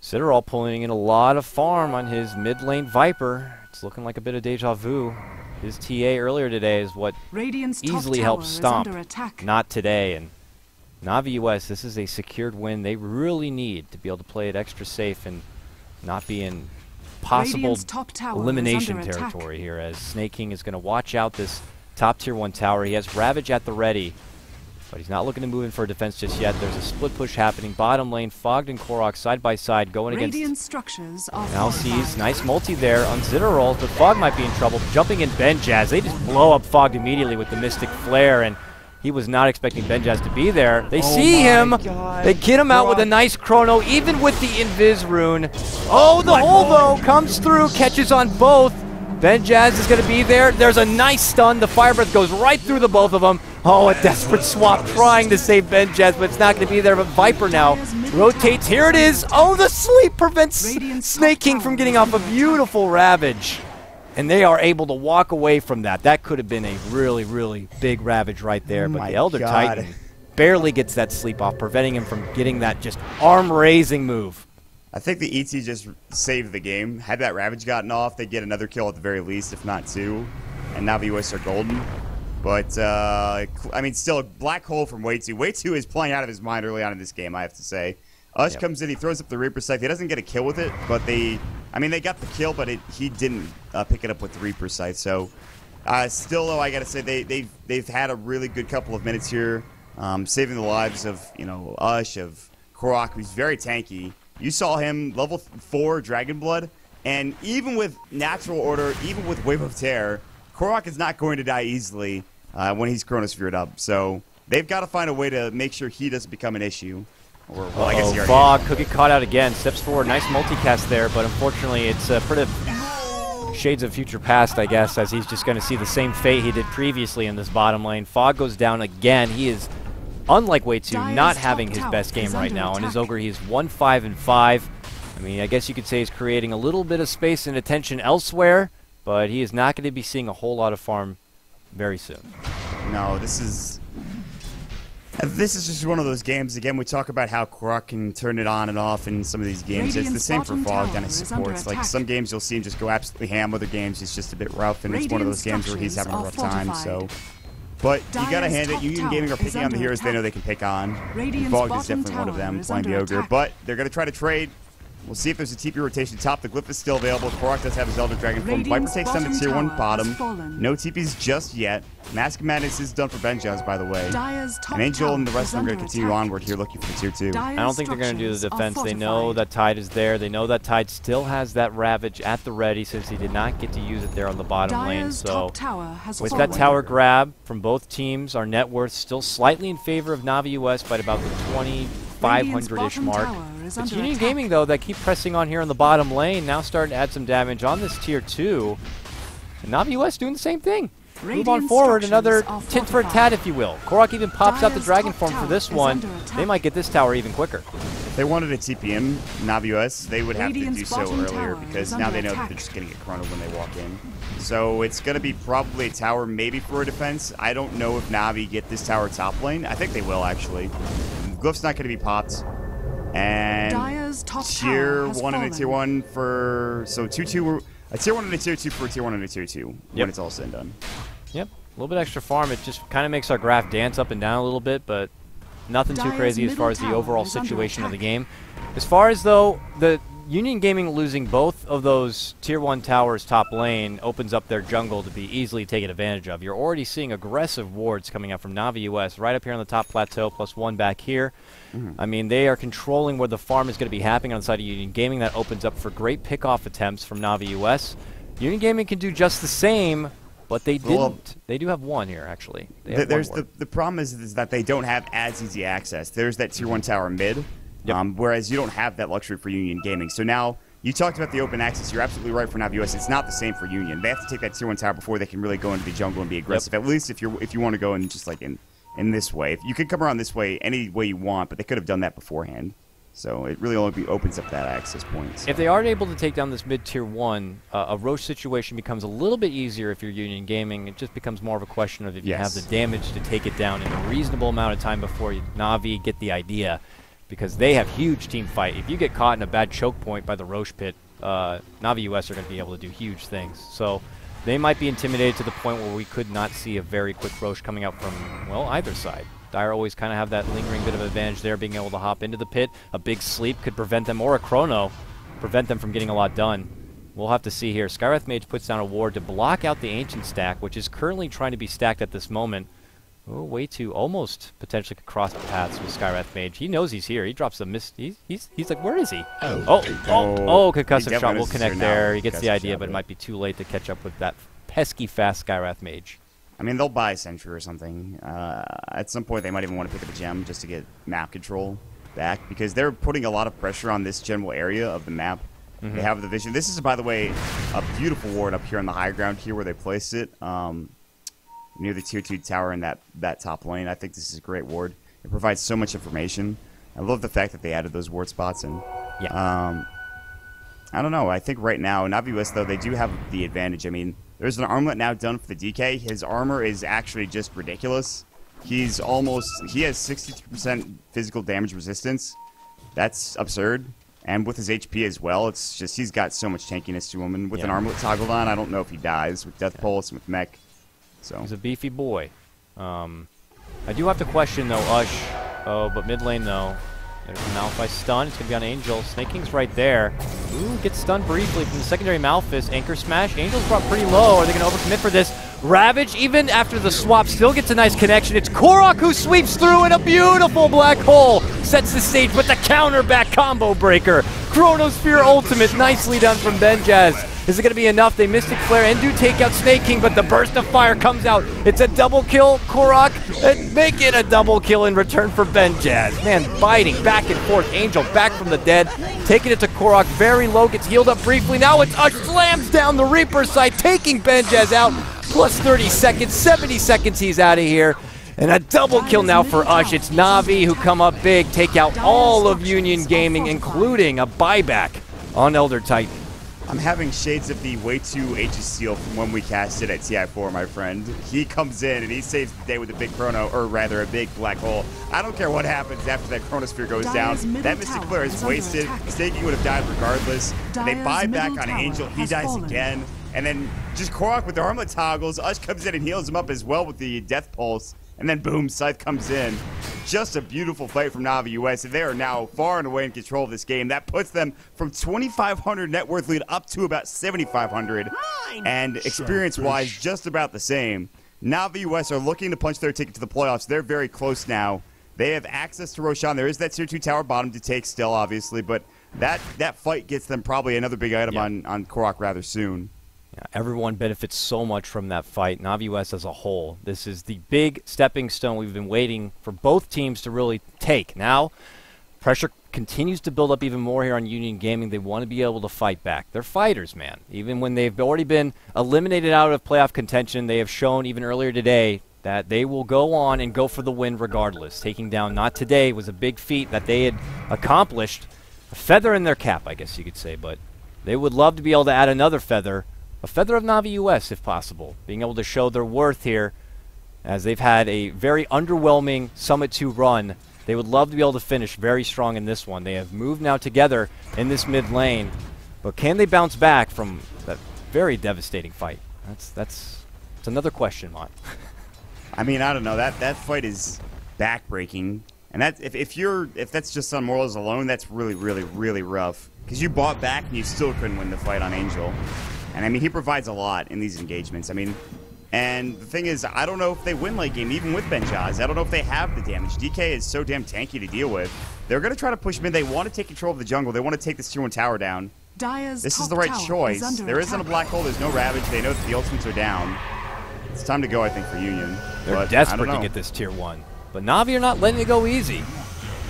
Citadel pulling in a lot of farm on his mid lane Viper. It's looking like a bit of deja vu. His TA earlier today is what easily helped stomp. Not today. And Navi US, this is a secured win. They really need to be able to play it extra safe and not be in possible elimination territory here, as Snake King is going to watch out this top tier 1 tower. He has Ravage at the ready, but he's not looking to move in for defense just yet. There's a split push happening. Bottom lane, Fogged and Korok side by side going against now sees nice multi there on Zitterals, but Fogged might be in trouble. Jumping in Benjaz. They just blow up Fogged immediately with the Mystic Flare, and he was not expecting Benjaz to be there. They see him. God. They get him out with a nice chrono, even with the Invis rune. Oh, the Holvo comes through, catches on both. Benjaz is going to be there. There's a nice stun. The Fire Breath goes right through the both of them. Oh, a desperate swap trying to save Benjaz, but it's not going to be there. But Viper now rotates. Here it is. Oh, the sleep prevents Snake King from getting off a beautiful Ravage. And they are able to walk away from that. That could have been a really, really big Ravage right there. But the Elder Titan barely gets that sleep off, preventing him from getting that just arm-raising move. I think the ET just saved the game. Had that Ravage gotten off, they'd get another kill at the very least, if not 2. And Navi US are golden. But, I mean, still a black hole from WeiTu. WeiTu is playing out of his mind early on in this game, I have to say. Ush comes in, he throws up the Reaper Scythe. He doesn't get a kill with it, but they got the kill, but he didn't pick it up with the Reaper Scythe. So, still, though, I got to say, they've had a really good couple of minutes here, saving the lives of, Ush, of Korok, who's very tanky. You saw him, level 4 Dragon Blood, and even with Natural Order, even with Wave of Terror, Korok is not going to die easily when he's Chronosphered up. So they've got to find a way to make sure he doesn't become an issue. Or, well, I guess he already Fog could get caught out again. Steps forward, nice multicast there, but unfortunately it's pretty shades of future past, I guess, as he's just going to see the same fate he did previously in this bottom lane. Fog goes down again. He is, unlike WeiTu, not having his best game right now. On his Ogre, he is 1-5-5. I mean, I guess you could say he's creating a little bit of space and attention elsewhere, but he is not going to be seeing a whole lot of farm very soon. No, this is just one of those games. Again, we talk about how Korok can turn it on and off in some of these games. It's the same for Fog down his supports. Like, some games you'll see him just go absolutely ham, other games he's just a bit rough, and it's one of those games where he's having a rough time, so... But you gotta hand it, Union Gaming are picking on the heroes they know they can pick on. Fog is definitely one of them, playing the Ogre, but they're gonna try to trade. We'll see if there's a TP rotation top. The Glyph is still available. Korok does have his Elder Dragon form. Viper takes down the tier 1 bottom. No TPs just yet. Mask of Madness is done for Benjaz, by the way. And Angel and the rest of them are going to continue onward here looking for tier 2. I don't think they're going to do the defense. They know that Tide is there. They know that Tide still has that Ravage at the ready since he did not get to use it there on the bottom lane. So with that tower grab from both teams, our net worth still slightly in favor of Navi US by about the 2,500-ish mark. It's Union Gaming, though, that keep pressing on here on the bottom lane, now starting to add some damage on this tier 2. And Navi US doing the same thing. Move on forward, another tit for a tat, if you will. Korok even pops out the Dragon form for this one. They might get this tower even quicker. If they wanted a TPM Navi US, they would have to do so earlier, because now they know that they're just going to get chrono when they walk in. So it's going to be probably a tower maybe for a defense. I don't know if Navi get this tower top lane. I think they will, actually. Glyph's not going to be popped. And tier 1 and a tier 1 for... So 2-2... A tier 1 and a tier 2 for a tier 1 and a tier 2 when it's all said and done. Yep. A little bit extra farm. It just kind of makes our graph dance up and down a little bit, but nothing too crazy as far as the overall situation of the game. As far as, though, the Union Gaming losing both of those tier 1 towers top lane opens up their jungle to be easily taken advantage of. You're already seeing aggressive wards coming out from Navi US right up here on the top plateau, +1 back here. I mean, they are controlling where the farm is going to be happening on the side of Union Gaming. That opens up for great pickoff attempts from Navi US. Union Gaming can do just the same, but they didn't. Well, they do have one here, actually. There's the problem is that they don't have as easy access. There's that tier 1 tower mid, whereas you don't have that luxury for Union Gaming. So now, you talked about the open access. You're absolutely right for Navi US. It's not the same for Union. They have to take that tier 1 tower before they can really go into the jungle and be aggressive. At least if you want to go in just like in this way. You could come around this way any way you want, but they could have done that beforehand. So it really only opens up that access point. So. If they aren't able to take down this mid-tier 1, a Roche situation becomes a little bit easier if you're Union Gaming. It just becomes more of a question of if you have the damage to take it down in a reasonable amount of time before Navi get the idea, because they have huge team fight. If you get caught in a bad choke point by the Roche pit, Navi US are going to be able to do huge things. So they might be intimidated to the point where we could not see a very quick Roche coming out from, well, either side. Dire always kind of have that lingering bit of advantage there, being able to hop into the pit. A big sleep could prevent them, or a chrono, prevent them from getting a lot done. We'll have to see here. Skywrath Mage puts down a ward to block out the Ancient stack, which is currently trying to be stacked at this moment. Oh, way to almost potentially cross paths with Skywrath Mage. He knows he's here. He drops a miss. He's like, where is he? Concussive shot will connect there. He gets the idea, but it might be too late to catch up with that pesky fast Skywrath Mage. I mean, they'll buy a Sentry or something. At some point, they might even want to pick up a gem just to get map control back, because they're putting a lot of pressure on this general area of the map. They have the vision. This is, by the way, a beautiful ward up here on the high ground here where they placed it, near the tier 2 tower in that top lane. I think this is a great ward. It provides so much information. I love the fact that they added those ward spots. And I don't know. I think right now, Navi US, though, they do have the advantage. I mean, there's an armlet now done for the DK. His armor is actually just ridiculous. He has 63% physical damage resistance. That's absurd. And with his HP as well, it's just he's got so much tankiness to him. And with an armlet toggled on, I don't know if he dies with Death Pulse and with Mech. So he's a beefy boy. I do have to question, though, Ush. Oh, but mid lane, though. There's the Malphite stun. It's going to be on Angel. Snake King's right there. Ooh, gets stunned briefly from the secondary Malphus. Anchor Smash. Angel's brought pretty low. Are they going to overcommit for this? Ravage, even after the swap, still gets a nice connection. It's Korok who sweeps through in a beautiful black hole. Sets the stage with the counter back combo breaker. Chronosphere ultimate. Nicely done from Benjaz. Is it going to be enough? They Mystic Flare and do take out Snake King, but the burst of fire comes out. It's a double kill, Korok, and make it a double kill in return for Benjaz. Man, fighting back and forth. Angel back from the dead, taking it to Korok, very low, gets healed up briefly. Now it's Ush, slams down the Reaper side, taking Benjaz out. Plus 30 seconds, 70 seconds he's out of here. And a double kill now for Ush. It's Navi who come up big, take out all of Union Gaming, including a buyback on Elder Titan. I'm having shades of the way too Aegis Seal from when we cast it at TI4, my friend. He comes in and he saves the day with a big chrono, or rather a big black hole. I don't care what happens after that chronosphere goes down. That Mystic Flare is wasted. Staking would have died regardless. And they buy back on Angel. He dies again. And then just Korok with the armlet toggles. Ush comes in and heals him up as well with the Death Pulse. And then boom, Scythe comes in. Just a beautiful fight from Navi US. And they are now far and away in control of this game. That puts them from 2,500 net worth lead up to about 7,500. And experience-wise, just about the same. Navi US are looking to punch their ticket to the playoffs. They're very close now. They have access to Roshan. There is that Tier 2 tower bottom to take still, obviously. But that fight gets them probably another big item on Korok rather soon. Yeah, everyone benefits so much from that fight, Navi US as a whole. This is the big stepping stone we've been waiting for both teams to really take. Now, pressure continues to build up even more here on Union Gaming. They want to be able to fight back. They're fighters, man. Even when they've already been eliminated out of playoff contention, they have shown even earlier today that they will go on and go for the win regardless. Taking down Not Today was a big feat that they had accomplished. A feather in their cap, I guess you could say, but they would love to be able to add another feather. A feather of Navi US, if possible. Being able to show their worth here, as they've had a very underwhelming Summit 2 run. They would love to be able to finish very strong in this one. They have moved now together in this mid lane. But can they bounce back from that very devastating fight? That's another question, Mont. I mean, I don't know. That fight is backbreaking. And that if that's just on morals alone, that's really, really, really rough. Because you bought back and you still couldn't win the fight on Angel. And I mean, he provides a lot in these engagements. I mean, and the thing is, I don't know if they win late game, even with Benjaz. I don't know if they have the damage. DK is so damn tanky to deal with. They're going to try to push mid. They want to take control of the jungle. They want to take this Tier 1 tower down. This is the right choice. There isn't a black hole. There's no Ravage. They know that the ultimates are down. It's time to go, I think, for Union. They're desperate to get this Tier 1. But Navi are not letting it go easy.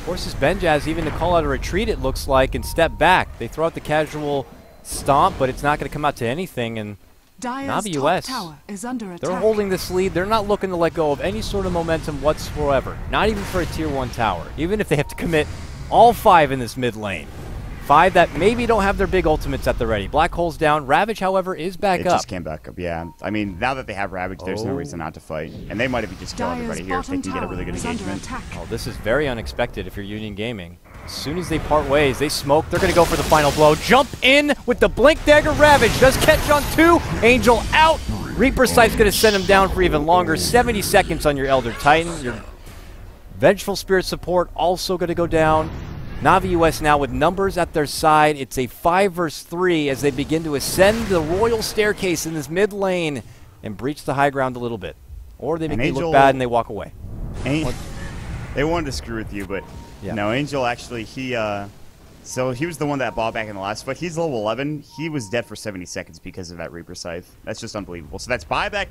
Forces Benjaz even to call out a retreat, it looks like, and step back. They throw out the casual stomp, but it's not going to come out to anything. And Navi US, they're holding this lead. They're not looking to let go of any sort of momentum whatsoever. Not even for a Tier 1 tower. Even if they have to commit all 5 in this mid lane. 5 that maybe don't have their big ultimates at the ready. Black Hole's down. Ravage, however, is back up. It just came back up, yeah. I mean, now that they have Ravage, there's no reason not to fight. And they might have just killed everybody here if they can get a really good engagement. Oh, this is very unexpected if you're Union Gaming. As soon as they part ways, they smoke. They're going to go for the final blow. Jump in with the Blink Dagger. Ravage does catch on 2. Angel out. Reaper Sight's going to send him down for even longer. 70 seconds on your Elder Titan. Your Vengeful Spirit support also going to go down. Navi US now with numbers at their side. It's a 5 versus 3 as they begin to ascend the royal staircase in this mid lane and breach the high ground a little bit. Or they make me look bad and they walk away. They wanted to screw with you, but no, Angel actually, so he was the one that bought back in the last fight. He's level 11. He was dead for 70 seconds because of that Reaper Scythe. That's just unbelievable. So that's buyback.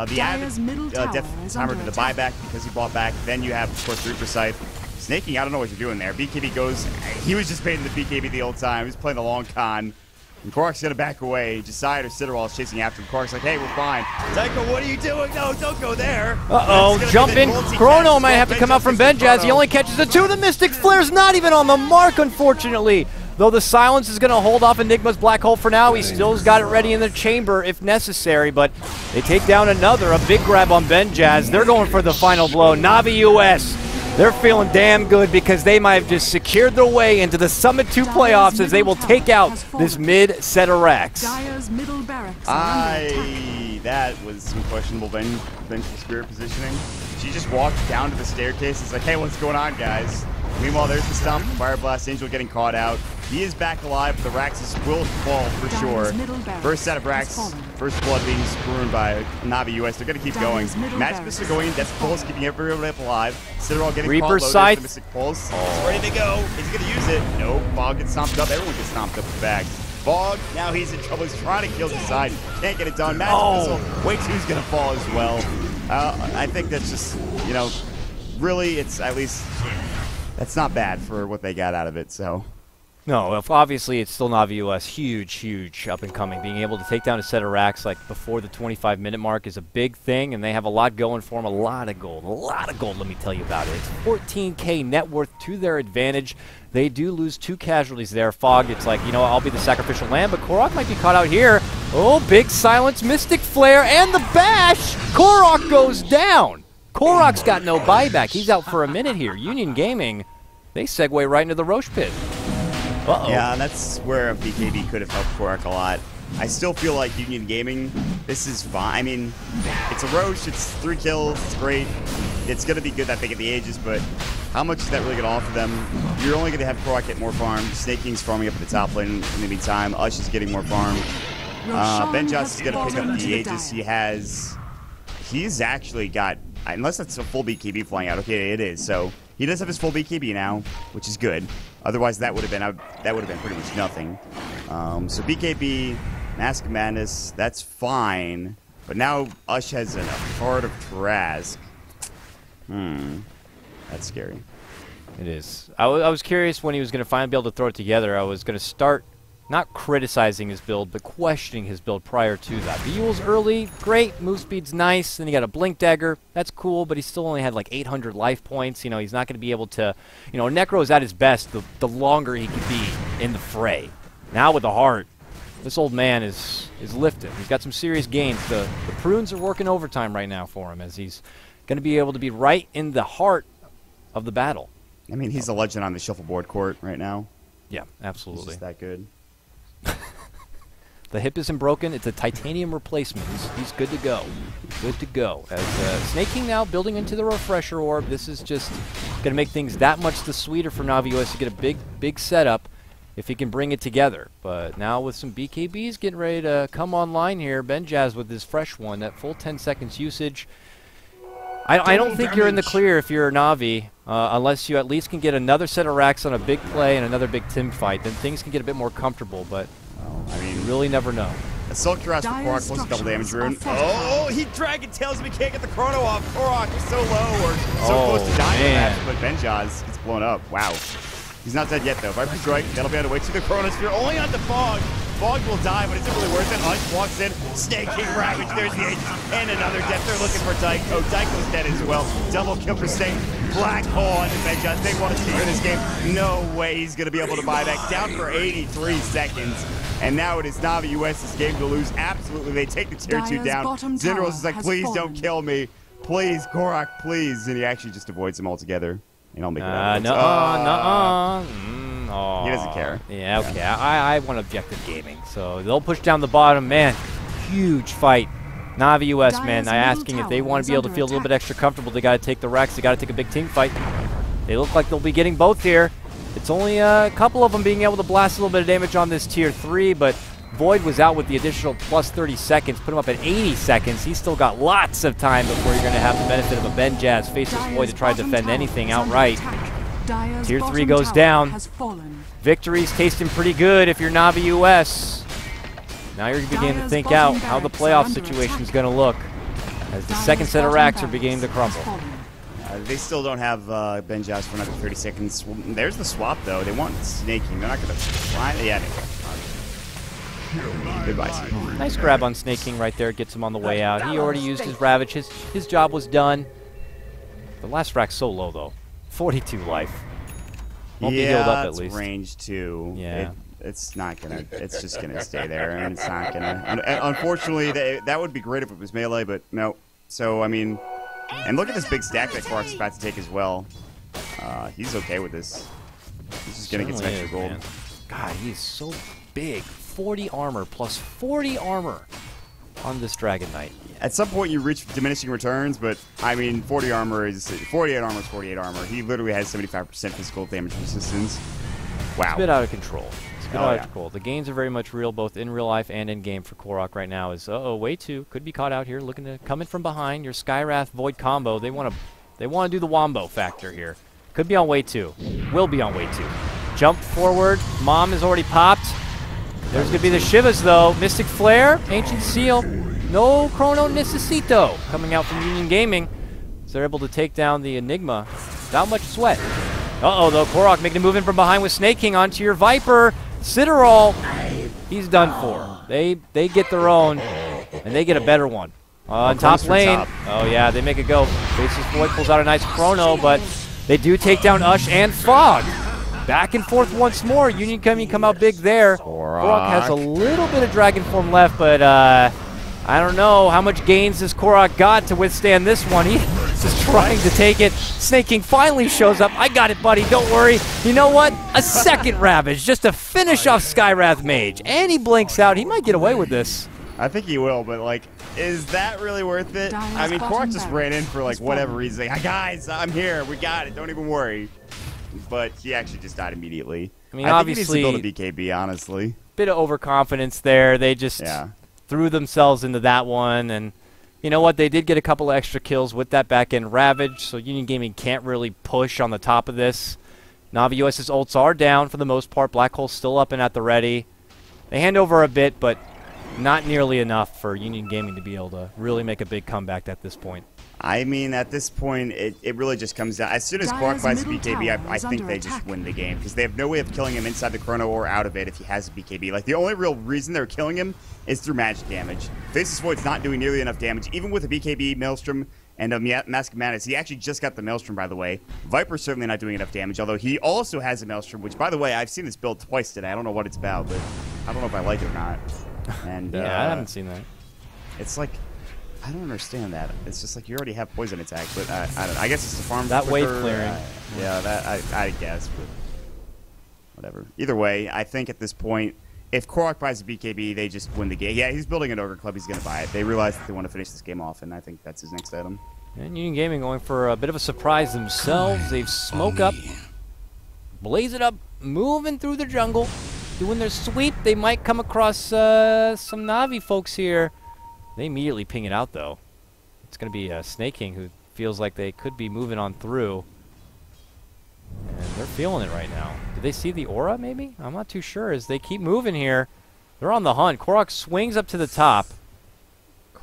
The added death timer to the buyback because he bought back. Then you have, of course, Reaper Scythe. Snaking, I don't know what you're doing there. BKB goes, he was just baiting the BKB the whole time. He was playing the long con. And Korok's going to back away. Josiah or Citadel is chasing after him. Korok's like, hey, we're fine. Zyko, what are you doing? No, don't go there. Uh-oh, jump in. Chrono might have to come out from Benjaz. He only catches the 2. The Mystic Flare's not even on the mark, unfortunately. Though the silence is going to hold off Enigma's Black Hole for now. He still's got it ready in the chamber if necessary, but they take down another. A big grab on Benjaz. They're going for the final blow. Navi US. They're feeling damn good because they might have just secured their way into the Summit 2 playoffs as they will take out this mid set of racks. That was some questionable Vengeful Spirit positioning. She just walked down to the staircase. It's like, hey, what's going on, guys? Meanwhile, there's the stomp. Fire Blast Angel getting caught out. He is back alive, but the Raxus will fall for sure. First set of Rax, first blood being screwed by Navi US. They're going to keep going. Match are going in. Death Pulse keeping everyone up alive. Citadel getting Reaper caught Scythe. The Mystic Pulse. He's ready to go. Is he going to use it? No. Fog gets stomped up. Everyone gets stomped up with the bag. Fog, now he's in trouble. He's trying to kill the side. Can't get it done. Magic Missile. Wait, who's going to fall as well. I think that's just, you know, really, it's at least, that's not bad for what they got out of it, so. No, obviously it's still Navi US. Huge up and coming. Being able to take down a set of racks like before the 25-minute mark is a big thing, and they have a lot going for them. A lot of gold, let me tell you about it. It's 14K net worth to their advantage. They do lose 2 casualties there. Fog, it's like, you know, I'll be the sacrificial lamb, but Korok might be caught out here. Oh, big silence, Mystic Flare, and the bash! Korok goes down! Korok's got no buyback. He's out for a minute here. Union Gaming, they segue right into the Roche pit. Uh-oh. Yeah, that's where BKB could have helped Korok a lot. I still feel like Union Gaming, this is fine. I mean, it's a Roche, it's 3 kills, it's great. It's going to be good that they get the Aegis, but how much is that really going to offer them? You're only going to have Korok get more farm. Snake King's farming up at the top lane in the meantime. Ush is getting more farm. Benjas is going to pick up the Aegis. He's actually got, unless that's a full BKB flying out. Okay, it is. So he does have his full BKB now, which is good. Otherwise, that would have been pretty much nothing. So BKB, Mask of Madness, that's fine. But now Ush has a Heart of Trask. That's scary. It is. I was curious when he was going to finally be able to throw it together. I was going to start not criticizing his build, but questioning his build prior to that. The Yule's early, great, move speed's nice, then he got a Blink Dagger, that's cool, but he still only had like 800 life points. You know, he's not going to be able to, you know, Necro's at his best the longer he could be in the fray. Now with the heart, this old man is lifted. He's got some serious gains. The prunes are working overtime right now for him as he's going to be able to be right in the heart of the battle. I mean, he's a legend on the shuffleboard court right now. Yeah, absolutely. He's just that good. The hip isn't broken. It's a titanium replacement. He's good to go. Good to go. As Snake King now building into the refresher orb. This is just going to make things that much the sweeter for Navi US to get a big setup if he can bring it together. But now with some BKBs getting ready to come online here, Benjaz with his fresh one, that full 10 seconds usage. I don't think you're in the clear if you're a Navi, unless you at least can get another set of racks on a big play and another big team fight. Then things can get a bit more comfortable, but I mean, you really never know. Assault Cuirass for Korok plus double damage rune. Oh, he Dragon Tails him. He can't get the chrono off. Korok is so low or so close to dying, man. but Benjaz gets blown up. Wow. He's not dead yet, though. Viper Strike, that'll be on the way to the Chronosphere. Only on the Fog. Fog will die, but is it really worth it? Ush walks in. Snake King Ravage. There's the Aegis. And another death. They're looking for Dyke. Oh, Dyke was dead as well. Double kill for Snake. Black hole on the Benjaz. They want to secure this game. No way he's going to be able to buy back. Down for 83 seconds. And now it is Navi US's game to lose. Absolutely. They take the tier 2 down. Zinros is like, please don't kill me. Please, Korok, please. And he actually just avoids him altogether. And I'll make it out. He doesn't care. Yeah, okay. I want objective gaming. So they'll push down the bottom. Man, huge fight. Navi US, man, asking if they want to be able to feel a little bit extra comfortable, they got to take the Rex. They got to take a big team fight. They look like they'll be getting both here. It's only a couple of them being able to blast a little bit of damage on this tier 3, but Void was out with the additional plus 30 seconds, put him up at 80 seconds. He's still got lots of time before you're going to have the benefit of a Benjaz faceless Void to try to defend anything outright. Tier 3 goes down. Victory's tasting pretty good if you're Navi US. Now you're beginning to think out how the playoff situation is going to look as the second set of racks are beginning to crumble. They still don't have Benjaz for another 30 seconds. Well, there's the swap, though. They want Snake King. They're not going to fly. Yeah, goodbye. Nice grab on Snake King right there. Gets him on the way out. He already used his Ravage. His job was done. The last rack's so low, though. 42 life. Won't be healed up at least. Range 2. Yeah. It's not gonna. It's just gonna stay there, and it's not gonna. Unfortunately, that would be great if it was melee, but no. So I mean, and look at this big stack that Korok's about to take as well. He's okay with this. He's just gonna get some extra gold. Man. God, he's so big. 40 armor plus 40 armor on this Dragon Knight. At some point, you reach diminishing returns, but I mean, 48 armor is 48 armor. He literally has 75% physical damage resistance. Wow. It's a bit out of control. Out of control. The gains are very much real, both in real life and in game for Korok right now. Is way too could be caught out here, looking to come in from behind. Your Skywrath Void combo. They want to do the wombo factor here. Could be on way 2. Will be on way 2. Jump forward. Mom is already popped. There's gonna be the Shivas though. Mystic Flare, Ancient Seal. No Chrono Necesito coming out from Union Gaming. So they're able to take down the Enigma without much sweat. Uh-oh, though. Korok making a move in from behind with Snake King onto your Viper. Citarol, he's done for. They get their own, and they get a better one. On top lane. Oh, yeah, they make it go. Faceless Void pulls out a nice chrono, but they do take down Ush and Fog. Back and forth once more. Union come out big there. Korok has a little bit of Dragon Form left, but I don't know how much gains this Korok got to withstand this one. He's just trying to take it. Snake King finally shows up. I got it, buddy. Don't worry. You know what? A second Ravage just to finish off Skywrath Mage. And he blinks out. He might get away with this. I think he will, but, like, is that really worth it? I mean, Korok just ran in for, like, whatever reason. Like, guys, I'm here. We got it. Don't even worry. But he actually just died immediately. I mean, obviously, obviously, he needs to build a BKB, honestly. Bit of overconfidence there. They just threw themselves into that one, and you know what? They did get a couple of extra kills with that back-end Ravage, so Union Gaming can't really push on the top of this. Navi US's ults are down for the most part. Black Hole's still up and at the ready. They hand over a bit, but not nearly enough for Union Gaming to be able to really make a big comeback at this point. I mean, at this point, it really just comes down. As soon as Korok buys a BKB, I think they just win the game because they have no way of killing him inside the chrono or out of it if he has a BKB. Like, the only real reason they're killing him is through magic damage. Faceless Void's not doing nearly enough damage, even with a BKB, Maelstrom, and a Mask of Madness. He actually just got the Maelstrom, by the way. Viper's certainly not doing enough damage, although he also has a Maelstrom, which, by the way, I've seen this build twice today. I don't know what it's about, but I don't know if I like it or not. And yeah, I haven't seen that. It's like, I don't understand that. It's just like you already have poison attack, but I don't know. I guess it's to farm that quicker. wave clearing. Yeah, that I guess, but whatever. Either way, I think at this point, if Korok buys a BKB, they just win the game. Yeah, he's building an Ogre Club. He's going to buy it. They realize that they want to finish this game off, and I think that's his next item. And Union Gaming going for a bit of a surprise themselves. They've smoke up, blaze it up, moving through the jungle, doing their sweep. They might come across some Navi folks here. They immediately ping it out, though. It's going to be Snake King, who feels like they could be moving on through. And they're feeling it right now. Did they see the aura, maybe? I'm not too sure. As they keep moving here, they're on the hunt. Korok swings up to the top.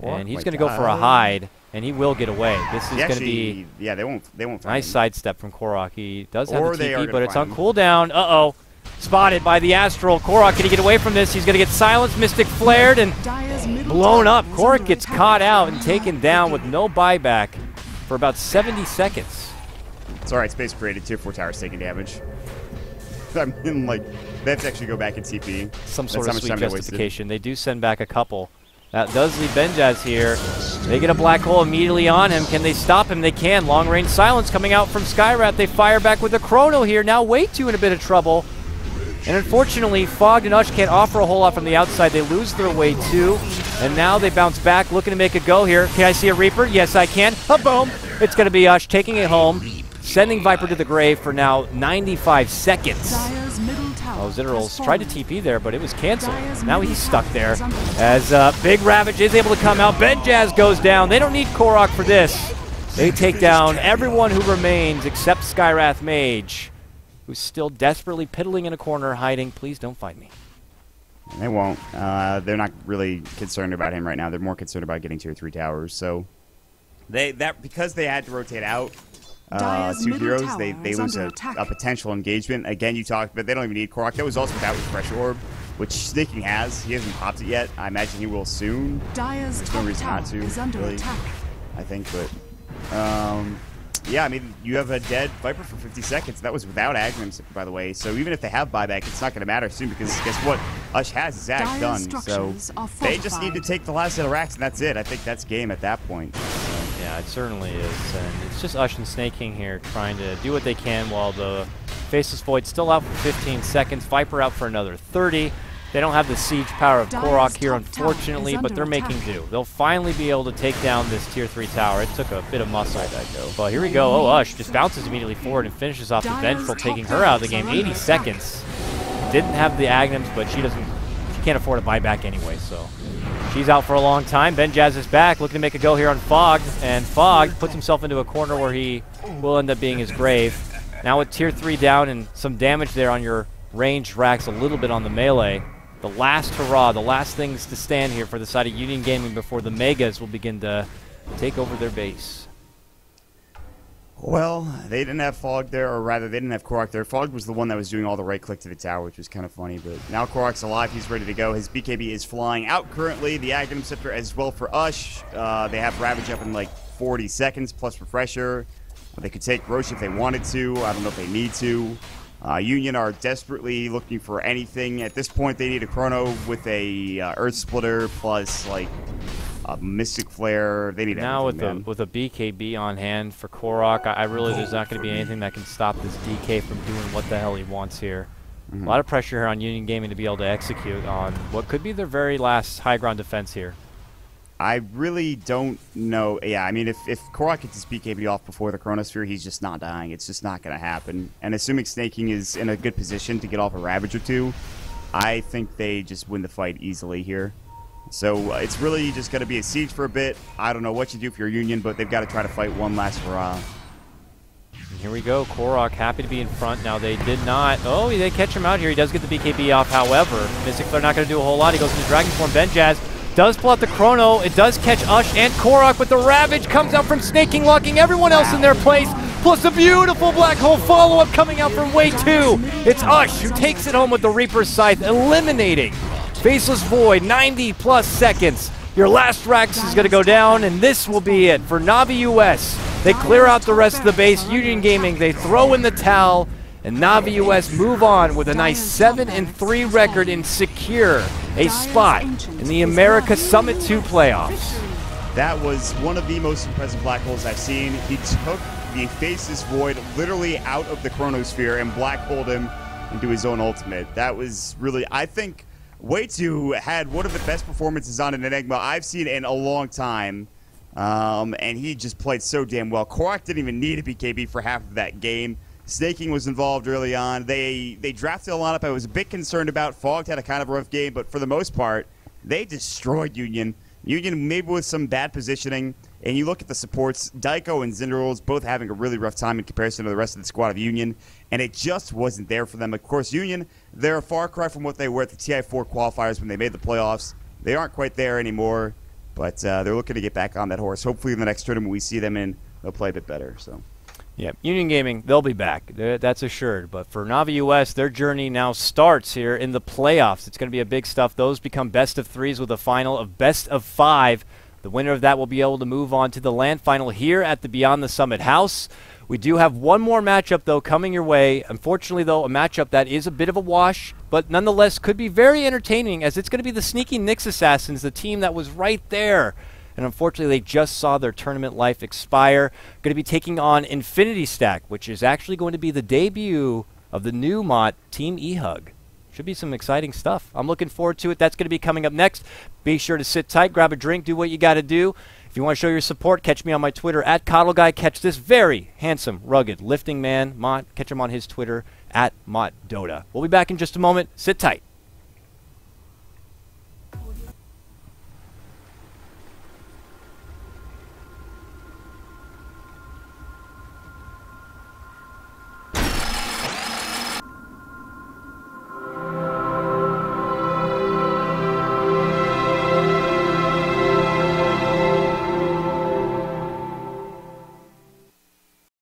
And he's going to go for a hide, and he will get away. This is going to be... Yeah, they won't find nice him. sidestep from Korok. He does have Or the they TP, are but it's on him. cooldown. Uh-oh. Spotted by the Astral. Korok, can he get away from this? He's going to get silenced, Mystic flared, and blown up. Korok gets caught out and taken down with no buyback for about 70 seconds. It's all right. Space created. Tier 4 towers taking damage. I mean, like, they have to actually go back and TP. Some That's sort how of much sweet time they wasted. justification. They do send back a couple. That does leave Benjaz here. They get a black hole immediately on him. Can they stop him? They can. Long range silence coming out from Skywrath. They fire back with a chrono here. Now Way 2 in a bit of trouble. And unfortunately, Fog and Ush can't offer a whole lot from the outside. They lose their Way 2. And now they bounce back, looking to make a go here. Can I see a Reaper? Yes, I can. Boom! It's going to be Ush taking it home, sending Viper to the grave for now 95 seconds. Oh, Zitterals tried to TP there, but it was canceled. Now he's stuck there. As Big Ravage is able to come out. Benjaz goes down. They don't need Korok for this. They take down everyone who remains except Skywrath Mage, who's still desperately piddling in a corner, hiding. Please don't fight me. They won't. They're not really concerned about him right now. They're more concerned about getting tier 3 towers. So because they had to rotate out 2 heroes, they lose a potential engagement. Again, you talked, but they don't even need Korok. That was also without Refresh Orb, which Snake King has. He hasn't popped it yet. I imagine he will soon. There's no reason not to, really, I think. But yeah, I mean, you have a dead Viper for 50 seconds. That was without Aghanim's, by the way. So even if they have buyback, it's not going to matter soon because guess what? Ush has Zag done. So they just need to take the last set of racks, and that's it. I think that's game at that point. Yeah, it certainly is. And it's just Ush and Snake King here trying to do what they can while the Faceless Void's still out for 15 seconds. Viper out for another 30. They don't have the siege power of Korok here, unfortunately, but they're making do. They'll finally be able to take down this tier 3 tower. It took a bit of muscle. But here we go. Oh, Ush just bounces immediately forward and finishes off the Vengeful, taking her out of the game. 80 seconds. Didn't have the Aghanims, but she can't afford a buyback anyway, so she's out for a long time. Benjaz is back, looking to make a go here on Fog, and Fog puts himself into a corner where he will end up being his grave. Now with tier 3 down and some damage there on your ranged racks, a little bit on the melee. The last hurrah, the last things to stand here for the side of Union Gaming before the Megas will begin to take over their base. Well, they didn't have Fog there, or rather, they didn't have Korok there. Fog was the one that was doing all the right click to the tower, which was kind of funny. But now Korok's alive. He's ready to go. His BKB is flying out currently. The Aghanim Scepter as well for Ush. They have Ravage up in like 40 seconds plus Refresher. They could take Roche if they wanted to. I don't know if they need to. Union are desperately looking for anything. At this point, they need a Chrono with a Earth Splitter plus like a Mystic Flare. They need now everything, with a BKB on hand for Korok. I really there's not going to be anything that can stop this DK from doing what the hell he wants here. A lot of pressure here on Union Gaming to be able to execute on what could be their very last high ground defense here. I really don't know. Yeah, I mean, if Korok gets his BKB off before the Chronosphere, he's just not dying. It's just not going to happen. And assuming Snaking is in a good position to get off a Ravage or two, I think they just win the fight easily here. So it's really just going to be a siege for a bit. I don't know what you do for your Union, but they've got to try to fight one last hurrah. Here we go. Korok happy to be in front. Now they did not. Oh, they catch him out here. He does get the BKB off, however. Mystic Flare not going to do a whole lot. He goes into Dragon Form. Benjaz does pull out the Chrono. It does catch Ush and Korok, but the Ravage comes out from Snaking, locking everyone else in their place. Plus a beautiful Black Hole follow-up coming out from Wave 2. It's Ush who takes it home with the Reaper's Scythe, eliminating Faceless Void, 90+ seconds. Your last Rax is going to go down, and this will be it for Navi US. They clear out the rest of the base. Union Gaming, they throw in the towel, and Navi US move on with a nice 7-3 record and secure a spot in the America Summit 2 playoffs. That was one of the most impressive Black Holes I've seen. He took the Faceless Void literally out of the Chronosphere and Black Holed him into his own ultimate. That was really, I think, Way2 had one of the best performances on an Enigma I've seen in a long time. And he just played so damn well. Korok didn't even need a BKB for half of that game. Snaking was involved early on. They drafted a lineup I was a bit concerned about. Fogged had a kind of rough game, but for the most part, they destroyed Union. Union maybe with some bad positioning. And you look at the supports, Daiko and Zinderals both having a really rough time in comparison to the rest of the squad of Union. And it just wasn't there for them. Of course, Union, they're a far cry from what they were at the TI4 qualifiers when they made the playoffs. They aren't quite there anymore. But they're looking to get back on that horse. Hopefully in the next tournament we see them in, they'll play a bit better. So, yeah, Union Gaming, they'll be back. That's assured. But for Navi US, their journey now starts here in the playoffs. It's going to be a big stuff. Those become best of threes with a final of best of 5. The winner of that will be able to move on to the LAN final here at the Beyond the Summit house. We do have one more matchup, though, coming your way. Unfortunately, though, a matchup that is a bit of a wash, but nonetheless could be very entertaining, as it's going to be the Sneaky Nyx Assassins, the team that was right there. And unfortunately, they just saw their tournament life expire. Going to be taking on Infinity Stack, which is actually going to be the debut of the new MOT, Team E-Hug. Should be some exciting stuff. I'm looking forward to it. That's going to be coming up next. Be sure to sit tight, grab a drink, do what you got to do. If you want to show your support, catch me on my Twitter at CoddleGuy. Catch this very handsome, rugged, lifting man, Mott. Catch him on his Twitter at MottDota. We'll be back in just a moment. Sit tight.